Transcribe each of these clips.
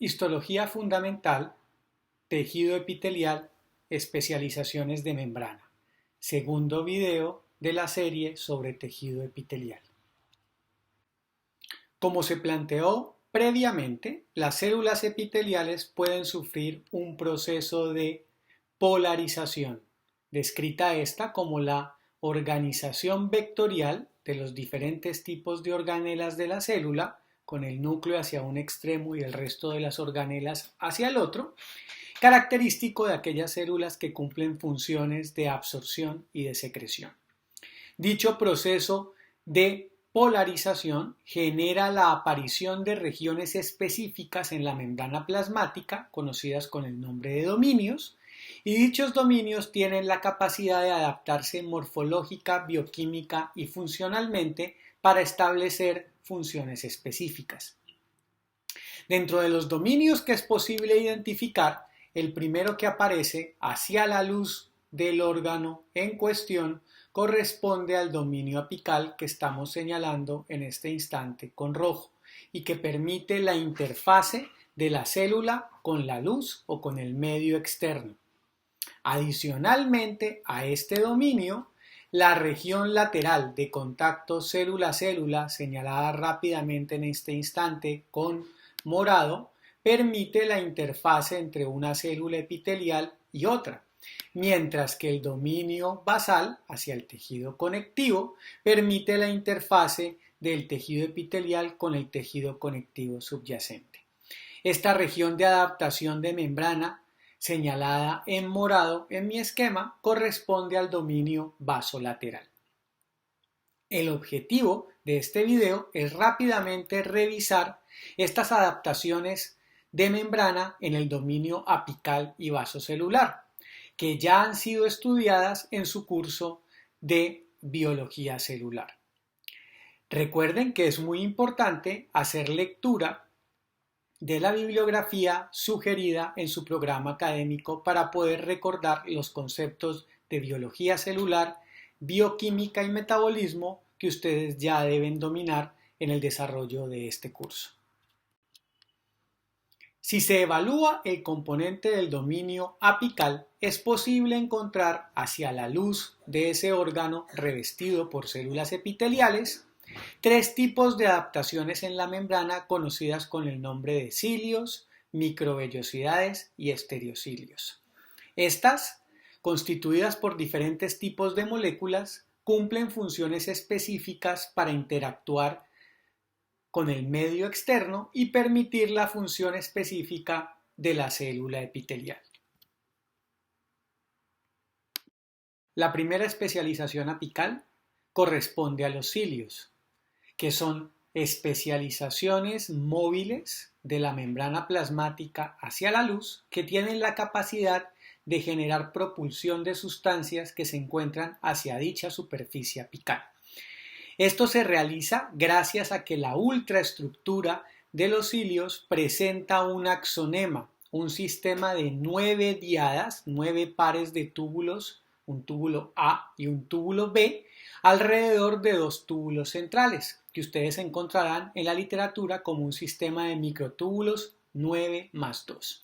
Histología fundamental, tejido epitelial, especializaciones de membrana. Segundo video de la serie sobre tejido epitelial. Como se planteó previamente, las células epiteliales pueden sufrir un proceso de polarización, descrita esta como la organización vectorial de los diferentes tipos de organelas de la célula, con el núcleo hacia un extremo y el resto de las organelas hacia el otro, característico de aquellas células que cumplen funciones de absorción y de secreción. Dicho proceso de polarización genera la aparición de regiones específicas en la membrana plasmática, conocidas con el nombre de dominios, y dichos dominios tienen la capacidad de adaptarse morfológica, bioquímica y funcionalmente para establecer funciones específicas. Dentro de los dominios que es posible identificar, el primero que aparece hacia la luz del órgano en cuestión corresponde al dominio apical que estamos señalando en este instante con rojo y que permite la interfase de la célula con la luz o con el medio externo. Adicionalmente a este dominio, la región lateral de contacto célula-célula, señalada rápidamente en este instante con morado, permite la interfase entre una célula epitelial y otra, mientras que el dominio basal hacia el tejido conectivo permite la interfase del tejido epitelial con el tejido conectivo subyacente. Esta región de adaptación de membrana, señalada en morado en mi esquema, corresponde al dominio basolateral. El objetivo de este video es rápidamente revisar estas adaptaciones de membrana en el dominio apical y vasocelular, que ya han sido estudiadas en su curso de biología celular. Recuerden que es muy importante hacer lectura de la bibliografía sugerida en su programa académico para poder recordar los conceptos de biología celular, bioquímica y metabolismo que ustedes ya deben dominar en el desarrollo de este curso. Si se evalúa el componente del dominio apical, es posible encontrar hacia la luz de ese órgano revestido por células epiteliales tres tipos de adaptaciones en la membrana conocidas con el nombre de cilios, microvellosidades y estereocilios. Estas, constituidas por diferentes tipos de moléculas, cumplen funciones específicas para interactuar con el medio externo y permitir la función específica de la célula epitelial. La primera especialización apical corresponde a los cilios, que son especializaciones móviles de la membrana plasmática hacia la luz que tienen la capacidad de generar propulsión de sustancias que se encuentran hacia dicha superficie apical. Esto se realiza gracias a que la ultraestructura de los cilios presenta un axonema, un sistema de 9 diadas, 9 pares de túbulos, un túbulo A y un túbulo B, alrededor de dos túbulos centrales, que ustedes encontrarán en la literatura como un sistema de microtúbulos 9+2.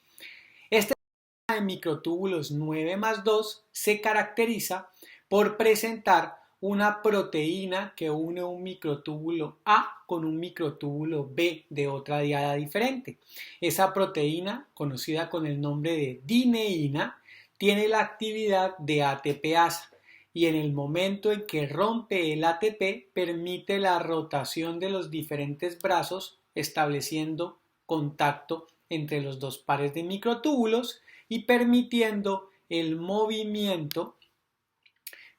Este sistema de microtúbulos 9+2 se caracteriza por presentar una proteína que une un microtúbulo A con un microtúbulo B de otra diada diferente. Esa proteína, conocida con el nombre de dineína, tiene la actividad de ATPasa y en el momento en que rompe el ATP permite la rotación de los diferentes brazos estableciendo contacto entre los dos pares de microtúbulos y permitiendo el movimiento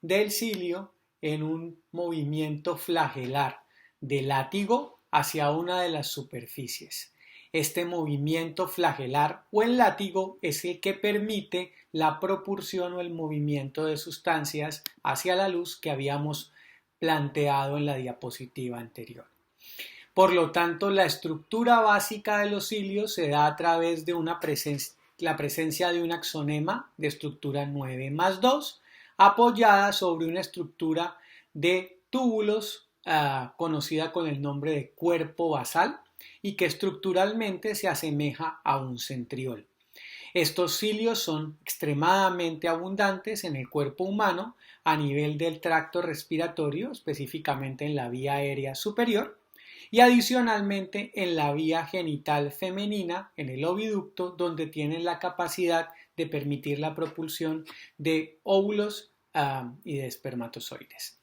del cilio en un movimiento flagelar de látigo hacia una de las superficies. Este movimiento flagelar o el látigo es el que permite la propulsión o el movimiento de sustancias hacia la luz que habíamos planteado en la diapositiva anterior. Por lo tanto, la estructura básica de los cilios se da a través de la presencia de un axonema de estructura 9+2 apoyada sobre una estructura de túbulos conocida con el nombre de cuerpo basal, y que estructuralmente se asemeja a un centriol. Estos cilios son extremadamente abundantes en el cuerpo humano a nivel del tracto respiratorio, específicamente en la vía aérea superior, y adicionalmente en la vía genital femenina, en el oviducto, donde tienen la capacidad de permitir la propulsión de óvulos y de espermatozoides.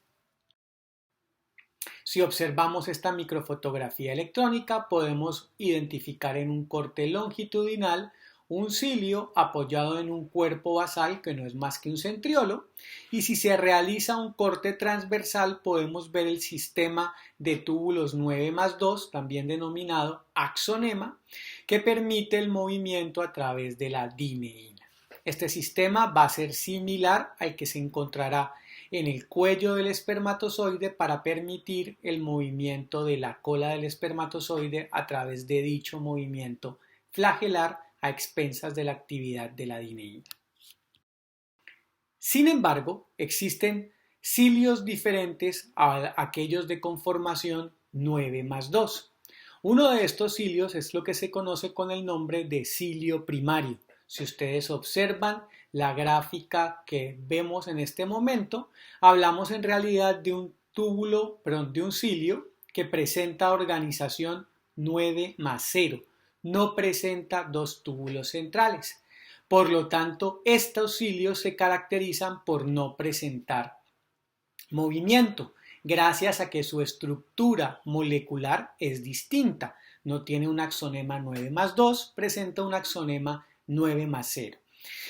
Si observamos esta microfotografía electrónica, podemos identificar en un corte longitudinal un cilio apoyado en un cuerpo basal que no es más que un centriolo, y si se realiza un corte transversal podemos ver el sistema de túbulos 9+2, también denominado axonema, que permite el movimiento a través de la dineína. Este sistema va a ser similar al que se encontrará en el cuello del espermatozoide para permitir el movimiento de la cola del espermatozoide a través de dicho movimiento flagelar a expensas de la actividad de la dineína. Sin embargo, existen cilios diferentes a aquellos de conformación 9+2. Uno de estos cilios es lo que se conoce con el nombre de cilio primario. Si ustedes observan la gráfica que vemos en este momento, hablamos en realidad de un de un cilio que presenta organización 9+0. No presenta dos túbulos centrales. Por lo tanto, estos cilios se caracterizan por no presentar movimiento, gracias a que su estructura molecular es distinta. No tiene un axonema 9+2, presenta un axonema 9+0.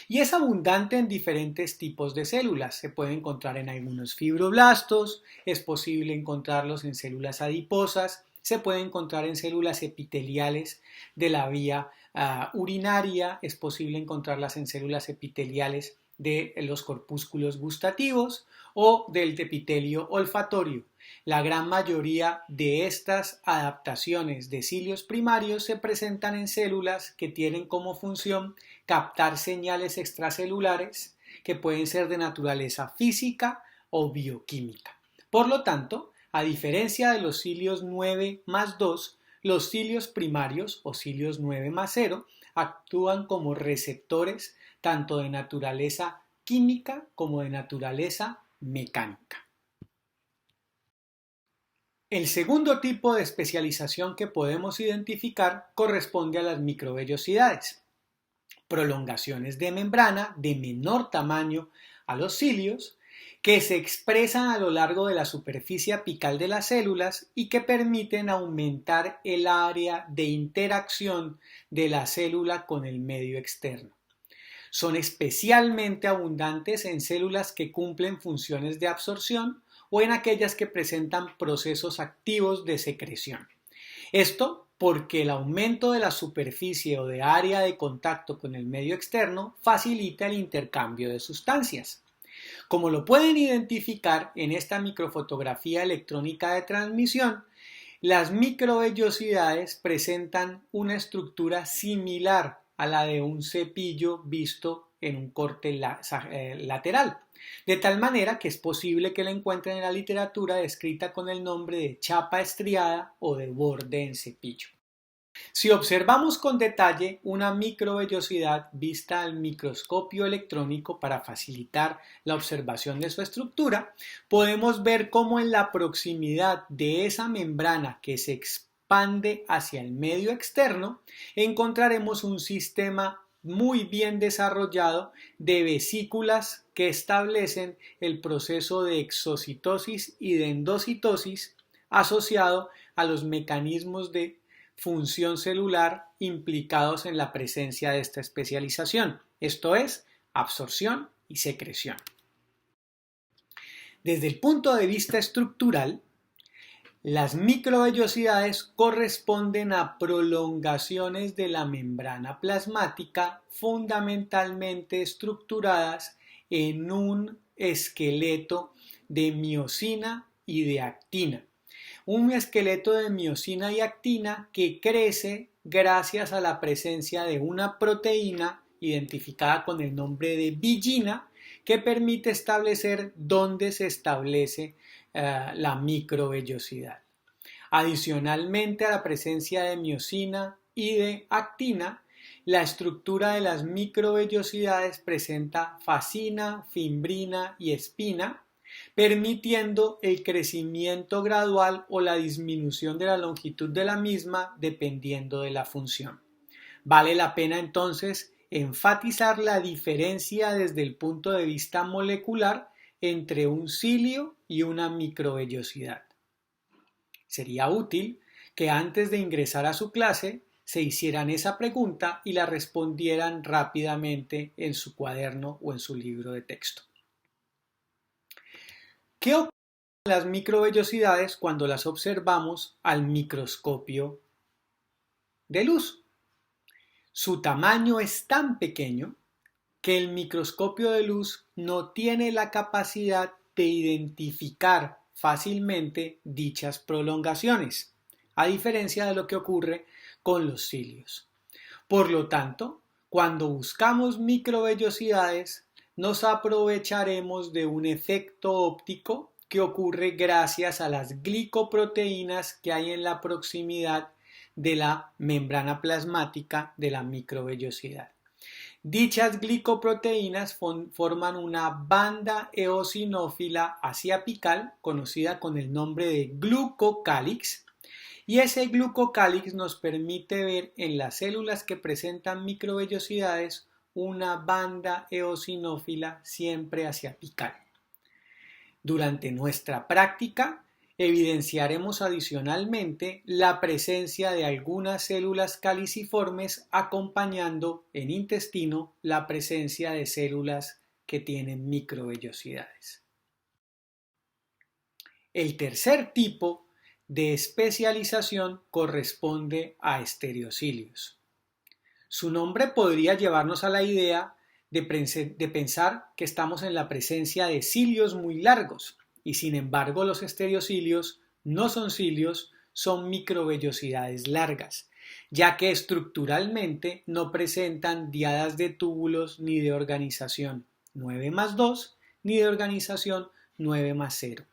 Y es abundante en diferentes tipos de células. Se puede encontrar en algunos fibroblastos, es posible encontrarlos en células adiposas, se puede encontrar en células epiteliales de la vía urinaria, es posible encontrarlas en células epiteliales de los corpúsculos gustativos o del epitelio olfatorio. La gran mayoría de estas adaptaciones de cilios primarios se presentan en células que tienen como función captar señales extracelulares que pueden ser de naturaleza física o bioquímica. Por lo tanto, a diferencia de los cilios 9+2, los cilios primarios o cilios 9+0 actúan como receptores tanto de naturaleza química como de naturaleza mecánica. El segundo tipo de especialización que podemos identificar corresponde a las microvellosidades, prolongaciones de membrana de menor tamaño a los cilios, que se expresan a lo largo de la superficie apical de las células y que permiten aumentar el área de interacción de la célula con el medio externo. Son especialmente abundantes en células que cumplen funciones de absorción o en aquellas que presentan procesos activos de secreción. Esto porque el aumento de la superficie o de área de contacto con el medio externo facilita el intercambio de sustancias. Como lo pueden identificar en esta microfotografía electrónica de transmisión, las microvellosidades presentan una estructura similar a la de un cepillo visto en un corte lateral, de tal manera que es posible que la encuentren en la literatura descrita con el nombre de chapa estriada o de borde en cepillo. Si observamos con detalle una microvellosidad vista al microscopio electrónico para facilitar la observación de su estructura, podemos ver cómo en la proximidad de esa membrana que se expande hacia el medio externo, encontraremos un sistema muy bien desarrollado de vesículas que establecen el proceso de exocitosis y de endocitosis asociado a los mecanismos de función celular implicados en la presencia de esta especialización, esto es, absorción y secreción. Desde el punto de vista estructural, las microvellosidades corresponden a prolongaciones de la membrana plasmática fundamentalmente estructuradas en un esqueleto de miosina y de actina. Un esqueleto de miosina y actina que crece gracias a la presencia de una proteína identificada con el nombre de billina que permite establecer dónde se establece la microvellosidad. Adicionalmente a la presencia de miosina y de actina, la estructura de las microvellosidades presenta fascina, fimbrina y espina, permitiendo el crecimiento gradual o la disminución de la longitud de la misma dependiendo de la función. Vale la pena entonces enfatizar la diferencia desde el punto de vista molecular entre un cilio y una microvellosidad. Sería útil que antes de ingresar a su clase se hicieran esa pregunta y la respondieran rápidamente en su cuaderno o en su libro de texto. ¿Qué ocurre con las microvellosidades cuando las observamos al microscopio de luz? Su tamaño es tan pequeño que el microscopio de luz no tiene la capacidad de identificar fácilmente dichas prolongaciones, a diferencia de lo que ocurre con los cilios. Por lo tanto, cuando buscamos microvellosidades, nos aprovecharemos de un efecto óptico que ocurre gracias a las glicoproteínas que hay en la proximidad de la membrana plasmática de la microvellosidad. Dichas glicoproteínas forman una banda eosinófila asiapical conocida con el nombre de glucocálix, y ese glucocálix nos permite ver en las células que presentan microvellosidades una banda eosinófila siempre asiapical. Durante nuestra práctica evidenciaremos adicionalmente la presencia de algunas células caliciformes acompañando en intestino la presencia de células que tienen microvellosidades. El tercer tipo de especialización corresponde a estereocilios. Su nombre podría llevarnos a la idea de pensar que estamos en la presencia de cilios muy largos, y sin embargo los estereocilios no son cilios, son microvellosidades largas, ya que estructuralmente no presentan diadas de túbulos ni de organización 9+2 ni de organización 9+0.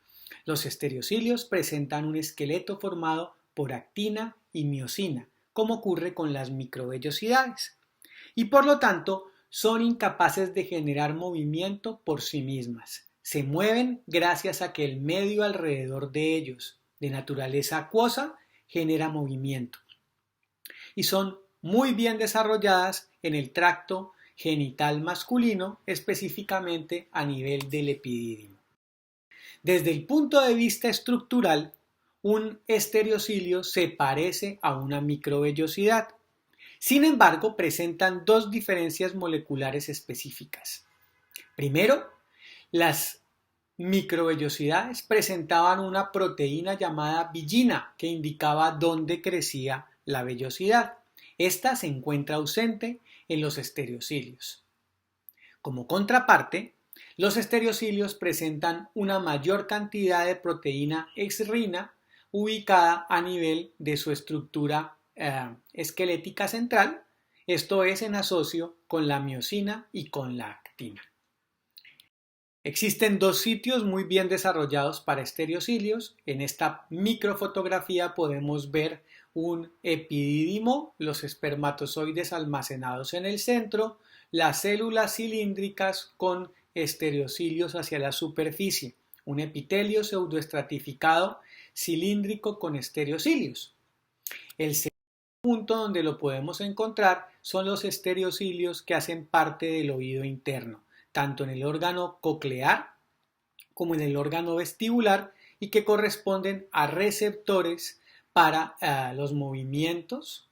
Los estereocilios presentan un esqueleto formado por actina y miosina, como ocurre con las microvellosidades, y por lo tanto son incapaces de generar movimiento por sí mismas. Se mueven gracias a que el medio alrededor de ellos, de naturaleza acuosa, genera movimiento. Y son muy bien desarrolladas en el tracto genital masculino, específicamente a nivel del epidídimo. Desde el punto de vista estructural, un estereocilio se parece a una microvellosidad. Sin embargo, presentan dos diferencias moleculares específicas. Primero, las microvellosidades presentaban una proteína llamada villina que indicaba dónde crecía la vellosidad. Esta se encuentra ausente en los estereocilios. Como contraparte, los estereocilios presentan una mayor cantidad de proteína exrina ubicada a nivel de su estructura esquelética central, esto es en asocio con la miosina y con la actina. Existen dos sitios muy bien desarrollados para estereocilios. En esta microfotografía podemos ver un epidídimo, los espermatozoides almacenados en el centro, las células cilíndricas con estereocilios hacia la superficie, un epitelio pseudoestratificado cilíndrico con estereocilios. El segundo punto donde lo podemos encontrar son los estereocilios que hacen parte del oído interno, tanto en el órgano coclear como en el órgano vestibular, y que corresponden a receptores para los movimientos,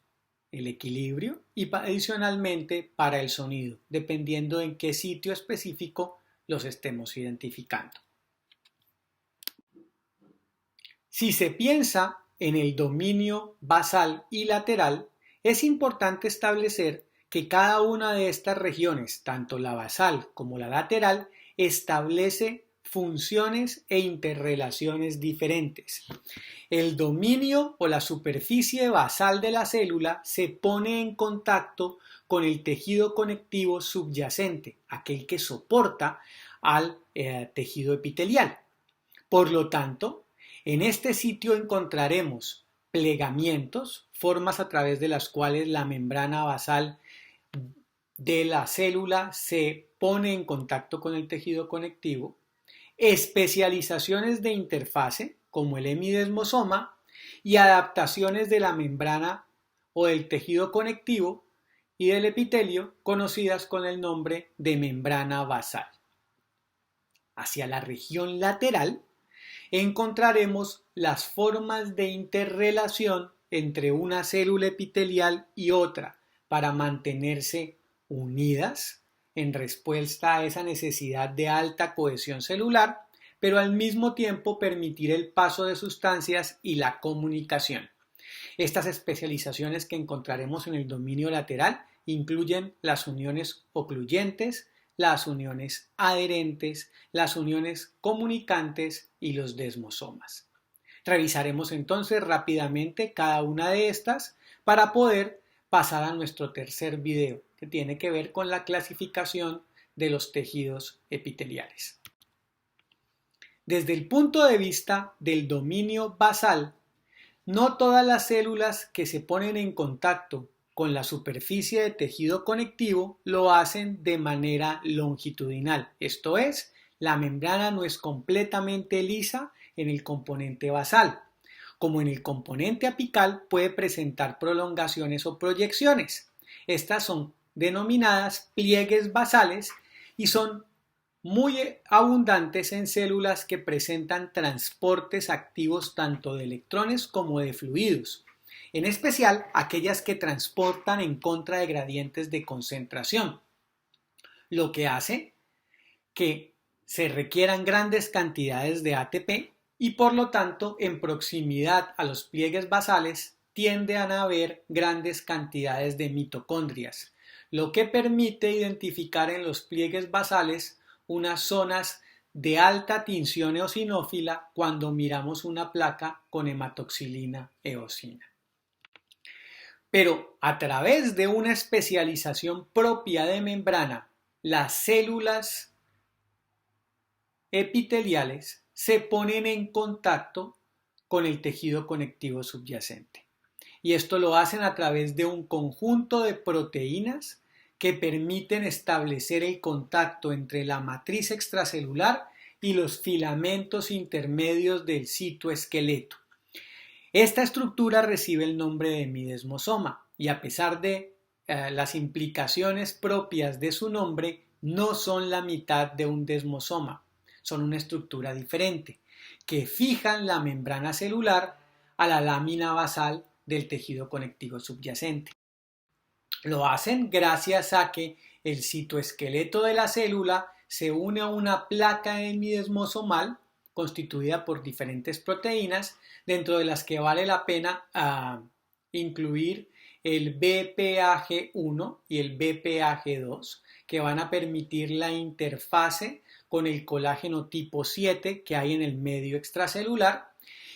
el equilibrio y adicionalmente para el sonido, dependiendo en qué sitio específico los estemos identificando. Si se piensa en el dominio basal y lateral, es importante establecer que cada una de estas regiones, tanto la basal como la lateral, establece funciones e interrelaciones diferentes. El dominio o la superficie basal de la célula se pone en contacto con el tejido conectivo subyacente, aquel que soporta al tejido epitelial. Por lo tanto, En este sitio encontraremos plegamientos, formas a través de las cuales la membrana basal de la célula se pone en contacto con el tejido conectivo, especializaciones de interfase, como el hemidesmosoma, y adaptaciones de la membrana o del tejido conectivo y del epitelio, conocidas con el nombre de membrana basal. Hacia la región lateral encontraremos las formas de interrelación entre una célula epitelial y otra para mantenerse unidas en respuesta a esa necesidad de alta cohesión celular, pero al mismo tiempo permitir el paso de sustancias y la comunicación. Estas especializaciones que encontraremos en el dominio lateral incluyen las uniones ocluyentes, las uniones adherentes, las uniones comunicantes y los desmosomas. Revisaremos entonces rápidamente cada una de estas para poder pasar a nuestro tercer video, que tiene que ver con la clasificación de los tejidos epiteliales. Desde el punto de vista del dominio basal, no todas las células que se ponen en contacto con la superficie de tejido conectivo lo hacen de manera longitudinal, esto es, la membrana no es completamente lisa en el componente basal. Como en el componente apical puede presentar prolongaciones o proyecciones. Estas son denominadas pliegues basales y son muy abundantes en células que presentan transportes activos tanto de electrones como de fluidos, en especial aquellas que transportan en contra de gradientes de concentración, lo que hace que se requieran grandes cantidades de ATP y por lo tanto en proximidad a los pliegues basales tienden a haber grandes cantidades de mitocondrias, lo que permite identificar en los pliegues basales unas zonas de alta tinción eosinófila cuando miramos una placa con hematoxilina eosina. Pero a través de una especialización propia de membrana, las células epiteliales se ponen en contacto con el tejido conectivo subyacente. Y esto lo hacen a través de un conjunto de proteínas que permiten establecer el contacto entre la matriz extracelular y los filamentos intermedios del citoesqueleto. Esta estructura recibe el nombre de hemidesmosoma y a pesar de las implicaciones propias de su nombre, no son la mitad de un desmosoma, son una estructura diferente, que fijan la membrana celular a la lámina basal del tejido conectivo subyacente. Lo hacen gracias a que el citoesqueleto de la célula se une a una placa hemidesmosomal constituida por diferentes proteínas, dentro de las que vale la pena incluir el BPAG1 y el BPAG2, que van a permitir la interfase con el colágeno tipo 7 que hay en el medio extracelular,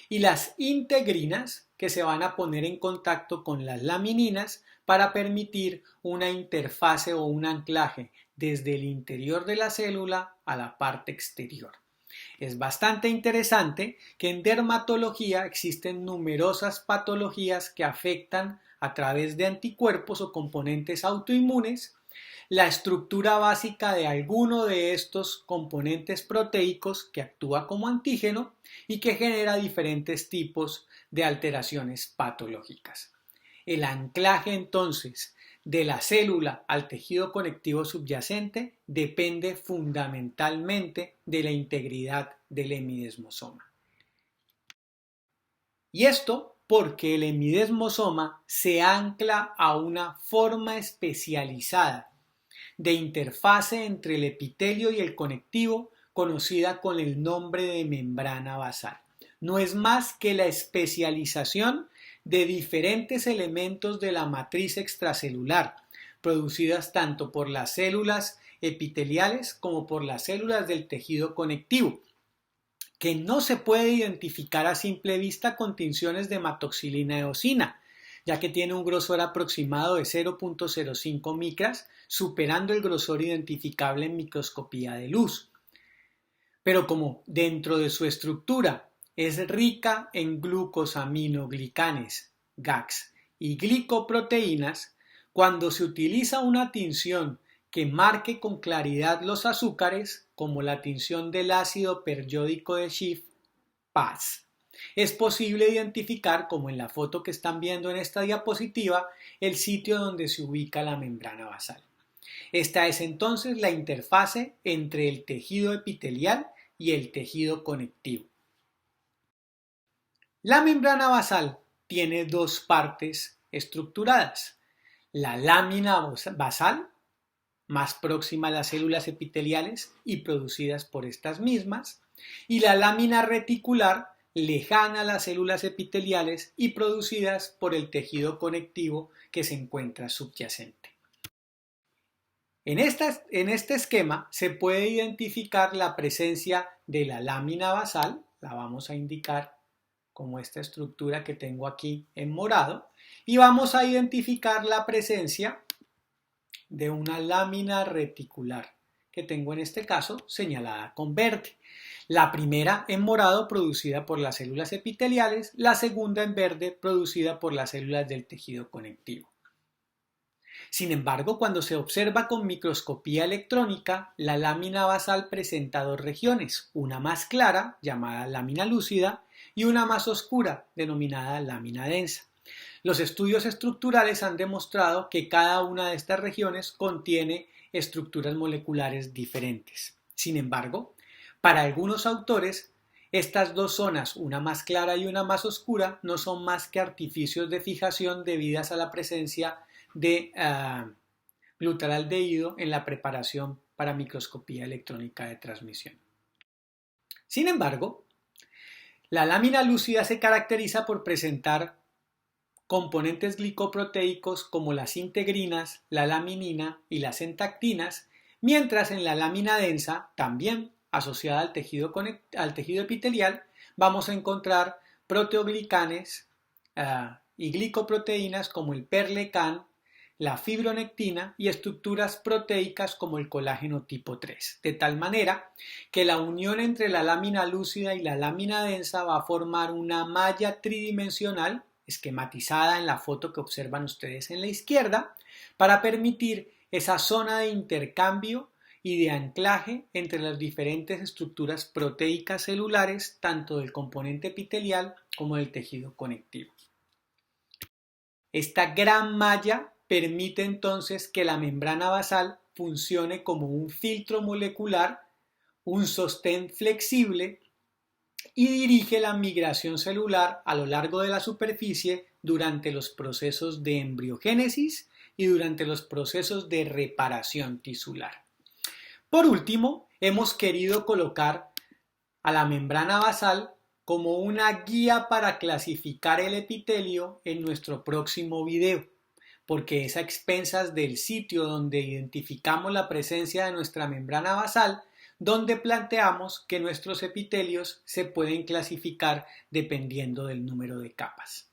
y las integrinas, que se van a poner en contacto con las lamininas para permitir una interfase o un anclaje desde el interior de la célula a la parte exterior. Es bastante interesante que en dermatología existen numerosas patologías que afectan a través de anticuerpos o componentes autoinmunes la estructura básica de alguno de estos componentes proteicos que actúa como antígeno y que genera diferentes tipos de alteraciones patológicas. El anclaje entonces de la célula al tejido conectivo subyacente depende fundamentalmente de la integridad del hemidesmosoma. Y esto porque el hemidesmosoma se ancla a una forma especializada de interfase entre el epitelio y el conectivo, conocida con el nombre de membrana basal. No es más que la especialización de diferentes elementos de la matriz extracelular, producidas tanto por las células epiteliales como por las células del tejido conectivo, que no se puede identificar a simple vista con tinciones de hematoxilina eosina, ya que tiene un grosor aproximado de 0.05 micras, superando el grosor identificable en microscopía de luz. Pero como dentro de su estructura es rica en glucosaminoglicanes, GAGs, y glicoproteínas, cuando se utiliza una tinción que marque con claridad los azúcares, como la tinción del ácido periódico de Schiff, PAS. Es posible identificar, como en la foto que están viendo en esta diapositiva, el sitio donde se ubica la membrana basal. Esta es entonces la interfase entre el tejido epitelial y el tejido conectivo. La membrana basal tiene dos partes estructuradas: la lámina basal, más próxima a las células epiteliales y producidas por estas mismas, y la lámina reticular, lejana a las células epiteliales y producidas por el tejido conectivo que se encuentra subyacente. En este esquema se puede identificar la presencia de la lámina basal, la vamos a indicar como esta estructura que tengo aquí en morado, y vamos a identificar la presencia de una lámina reticular, que tengo en este caso señalada con verde. La primera en morado producida por las células epiteliales, la segunda en verde producida por las células del tejido conectivo. Sin embargo, cuando se observa con microscopía electrónica, la lámina basal presenta dos regiones, una más clara, llamada lámina lúcida, y una más oscura, denominada lámina densa. Los estudios estructurales han demostrado que cada una de estas regiones contiene estructuras moleculares diferentes. Sin embargo, para algunos autores, estas dos zonas, una más clara y una más oscura, no son más que artificios de fijación debidas a la presencia de glutaraldehído en la preparación para microscopía electrónica de transmisión. Sin embargo, la lámina lúcida se caracteriza por presentar componentes glicoproteicos como las integrinas, la laminina y las entactinas, mientras en la lámina densa, también asociada al tejido epitelial, vamos a encontrar proteoglicanes y glicoproteínas como el perlecan, la fibronectina y estructuras proteicas como el colágeno tipo 3, de tal manera que la unión entre la lámina lúcida y la lámina densa va a formar una malla tridimensional, esquematizada en la foto que observan ustedes en la izquierda, para permitir esa zona de intercambio y de anclaje entre las diferentes estructuras proteicas celulares, tanto del componente epitelial como del tejido conectivo. Esta gran malla permite entonces que la membrana basal funcione como un filtro molecular, un sostén flexible y dirige la migración celular a lo largo de la superficie durante los procesos de embriogénesis y durante los procesos de reparación tisular. Por último, hemos querido colocar a la membrana basal como una guía para clasificar el epitelio en nuestro próximo video, porque es a expensas del sitio donde identificamos la presencia de nuestra membrana basal, donde planteamos que nuestros epitelios se pueden clasificar dependiendo del número de capas.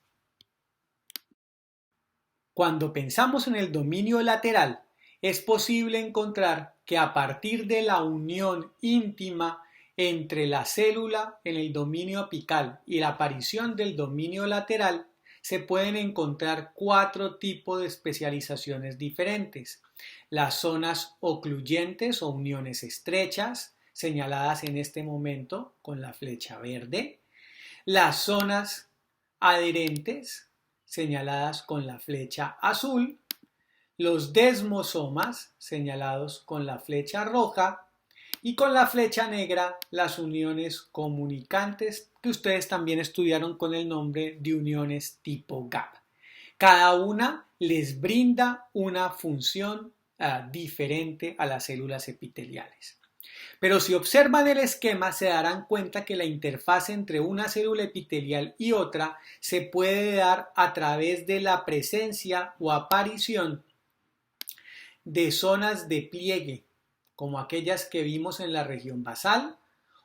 Cuando pensamos en el dominio lateral, es posible encontrar que a partir de la unión íntima entre la célula en el dominio apical y la aparición del dominio lateral, se pueden encontrar 4 tipos de especializaciones diferentes: las zonas ocluyentes o uniones estrechas, señaladas en este momento con la flecha verde; las zonas adherentes, señaladas con la flecha azul; los desmosomas, señalados con la flecha roja; y con la flecha negra, las uniones comunicantes, que ustedes también estudiaron con el nombre de uniones tipo gap. Cada una les brinda una función diferente a las células epiteliales. Pero si observan el esquema, se darán cuenta que la interfaz entre una célula epitelial y otra se puede dar a través de la presencia o aparición de zonas de pliegue, como aquellas que vimos en la región basal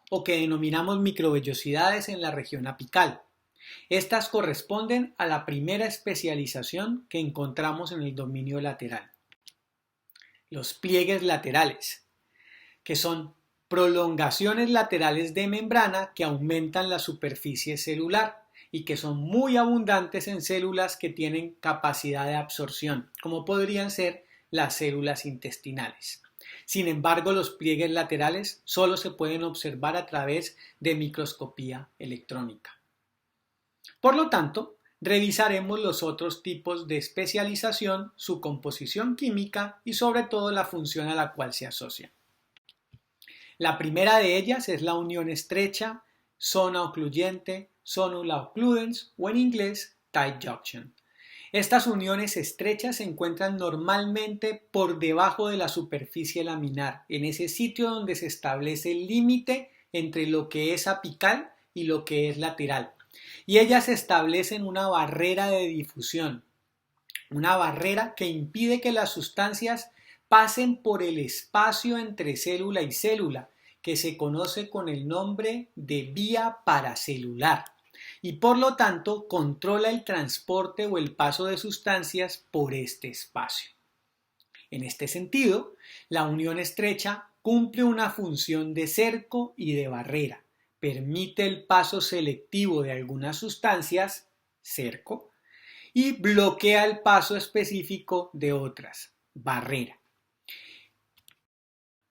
o que denominamos microvellosidades en la región apical. Estas corresponden a la primera especialización que encontramos en el dominio lateral. Los pliegues laterales, que son prolongaciones laterales de membrana que aumentan la superficie celular y que son muy abundantes en células que tienen capacidad de absorción, como podrían ser las células intestinales. Sin embargo, los pliegues laterales solo se pueden observar a través de microscopía electrónica. Por lo tanto, revisaremos los otros tipos de especialización, su composición química y sobre todo la función a la cual se asocian. La primera de ellas es la unión estrecha, zona ocluyente, zonula occludens o en inglés tight junction. Estas uniones estrechas se encuentran normalmente por debajo de la superficie laminar, en ese sitio donde se establece el límite entre lo que es apical y lo que es lateral. Y ellas establecen una barrera de difusión, una barrera que impide que las sustancias pasen por el espacio entre célula y célula, que se conoce con el nombre de vía paracelular, y por lo tanto controla el transporte o el paso de sustancias por este espacio. En este sentido, la unión estrecha cumple una función de cerco y de barrera, permite el paso selectivo de algunas sustancias, cerco, y bloquea el paso específico de otras, barrera.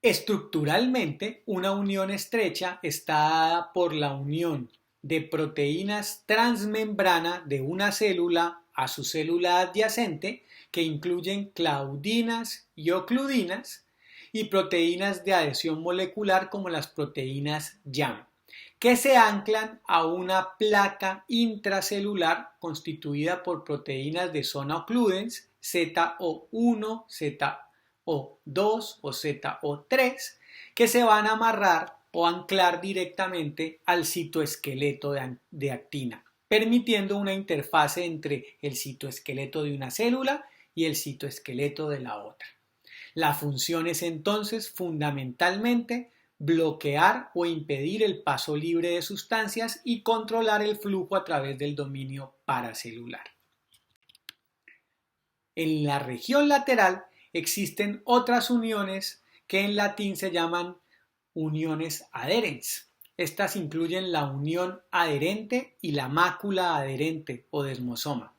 Estructuralmente, una unión estrecha está dada por la unión de proteínas transmembrana de una célula a su célula adyacente, que incluyen claudinas y ocludinas, y proteínas de adhesión molecular como las proteínas YAM, que se anclan a una placa intracelular constituida por proteínas de zona occludens, ZO1, ZO2 o ZO3, que se van a amarrar o anclar directamente al citoesqueleto de actina, permitiendo una interfase entre el citoesqueleto de una célula y el citoesqueleto de la otra. La función es entonces fundamentalmente bloquear o impedir el paso libre de sustancias y controlar el flujo a través del dominio paracelular. En la región lateral existen otras uniones que en latín se llaman uniones adherens. Estas incluyen la unión adherente y la mácula adherente o desmosoma.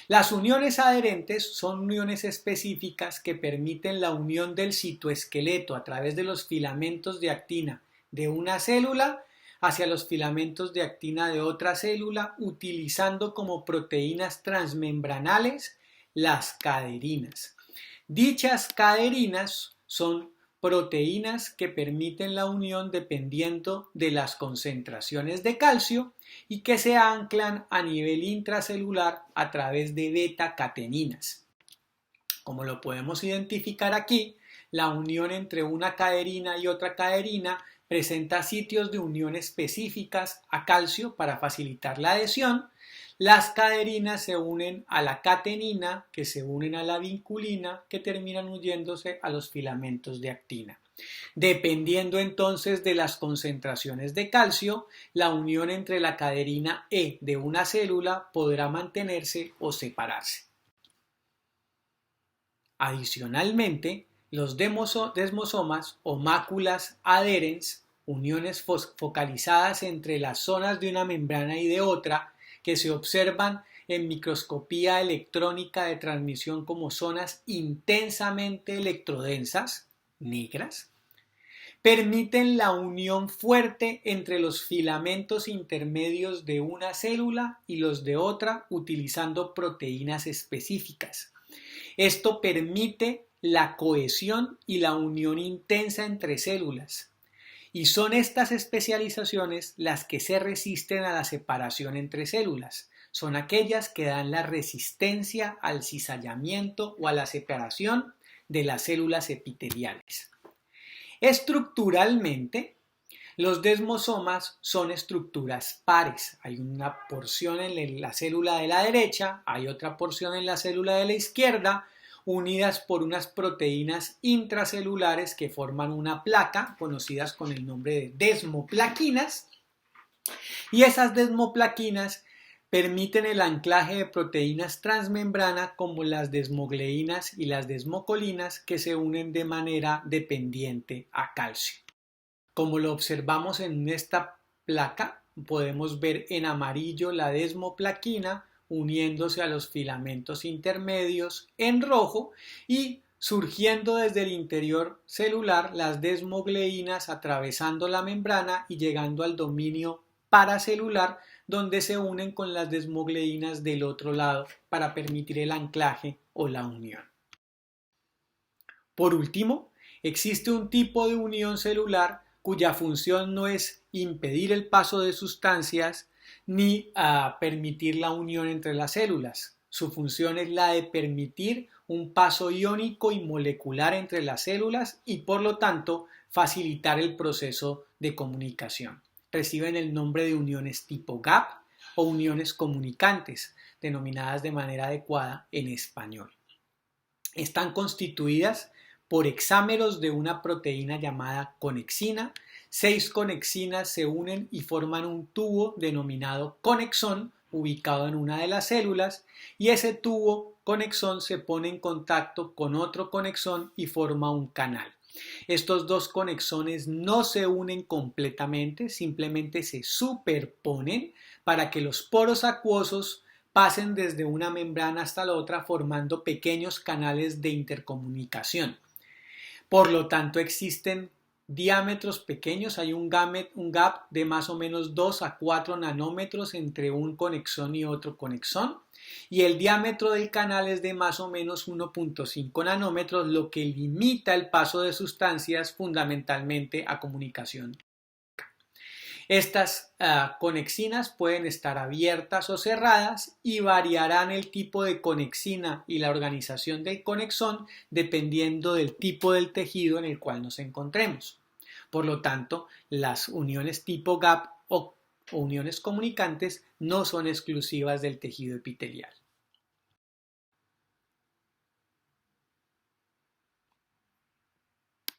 Las uniones adherentes son uniones específicas que permiten la unión del citoesqueleto a través de los filamentos de actina de una célula hacia los filamentos de actina de otra célula, utilizando como proteínas transmembranales las caderinas. Dichas caderinas son proteínas que permiten la unión dependiendo de las concentraciones de calcio y que se anclan a nivel intracelular a través de beta-cateninas. Como lo podemos identificar aquí, la unión entre una caderina y otra caderina presenta sitios de unión específicas a calcio para facilitar la adhesión. Las caderinas se unen a la catenina, que se unen a la vinculina, que terminan uniéndose a los filamentos de actina. Dependiendo entonces de las concentraciones de calcio, la unión entre la caderina E de una célula podrá mantenerse o separarse. Adicionalmente, los desmosomas o máculas adherens, uniones focalizadas entre las zonas de una membrana y de otra, que se observan en microscopía electrónica de transmisión como zonas intensamente electrodensas, negras, permiten la unión fuerte entre los filamentos intermedios de una célula y los de otra utilizando proteínas específicas. Esto permite la cohesión y la unión intensa entre células. Y son estas especializaciones las que se resisten a la separación entre células. Son aquellas que dan la resistencia al cizallamiento o a la separación de las células epiteliales. Estructuralmente, los desmosomas son estructuras pares. Hay una porción en la célula de la derecha, hay otra porción en la célula de la izquierda, unidas por unas proteínas intracelulares que forman una placa, conocidas con el nombre de desmoplaquinas, y esas desmoplaquinas permiten el anclaje de proteínas transmembrana como las desmogleínas y las desmocolinas que se unen de manera dependiente a calcio. Como lo observamos en esta placa, podemos ver en amarillo la desmoplaquina uniéndose a los filamentos intermedios en rojo y surgiendo desde el interior celular las desmogleínas atravesando la membrana y llegando al dominio paracelular donde se unen con las desmogleínas del otro lado para permitir el anclaje o la unión. Por último, existe un tipo de unión celular cuya función no es impedir el paso de sustancias ni permitir la unión entre las células. Su función es la de permitir un paso iónico y molecular entre las células y por lo tanto facilitar el proceso de comunicación. Reciben el nombre de uniones tipo gap o uniones comunicantes, denominadas de manera adecuada en español. Están constituidas por hexámeros de una proteína llamada conexina. 6 conexinas se unen y forman un tubo denominado conexón ubicado en una de las células y ese tubo conexón se pone en contacto con otro conexón y forma un canal. Estos dos conexones no se unen completamente, simplemente se superponen para que los poros acuosos pasen desde una membrana hasta la otra formando pequeños canales de intercomunicación. Por lo tanto, existen diámetros pequeños, hay un gap de más o menos 2 a 4 nanómetros entre un conexón y otro conexón y el diámetro del canal es de más o menos 1.5 nanómetros, lo que limita el paso de sustancias fundamentalmente a comunicación. Estas conexinas pueden estar abiertas o cerradas y variarán el tipo de conexina y la organización del conexón dependiendo del tipo del tejido en el cual nos encontremos. Por lo tanto, las uniones tipo gap o uniones comunicantes no son exclusivas del tejido epitelial.